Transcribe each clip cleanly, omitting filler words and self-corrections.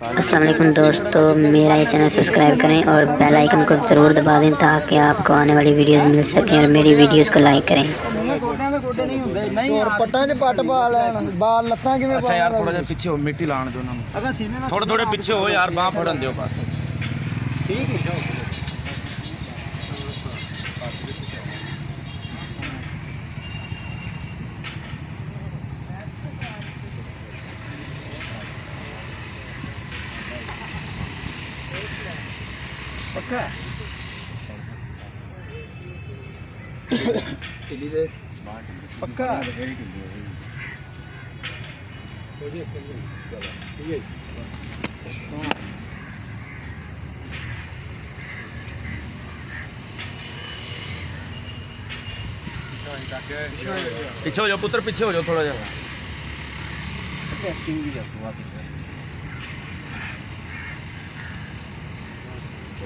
अस्सलाम वालेकुम दोस्तों, मेरा ये चैनल सब्सक्राइब करें और बेल आइकन को ज़रूर दबा दें ताकि आपको आने वाली वीडियोस मिल सकें और मेरी वीडियोस को लाइक करें। अच्छा यार थोड़ा जिहा पिछे हो, मिट्टी लाण दो उन्होंने, थोड़े थोड़े पिछे हो यार, बांह फड़न दो बस। ठीक है पक्का टिली दे पक्का पीछे हो जाओ पुत्र, पीछे हो जाओ थोड़ा जा।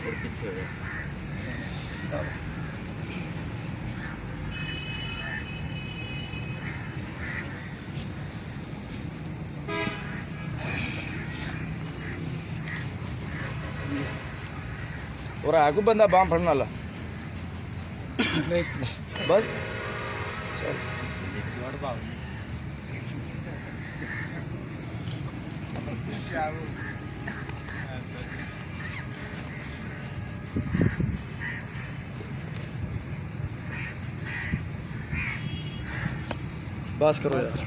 पीछे हो जाओ। और आगू बंदा बांह फड़ने वाला बस चल बस करो यार।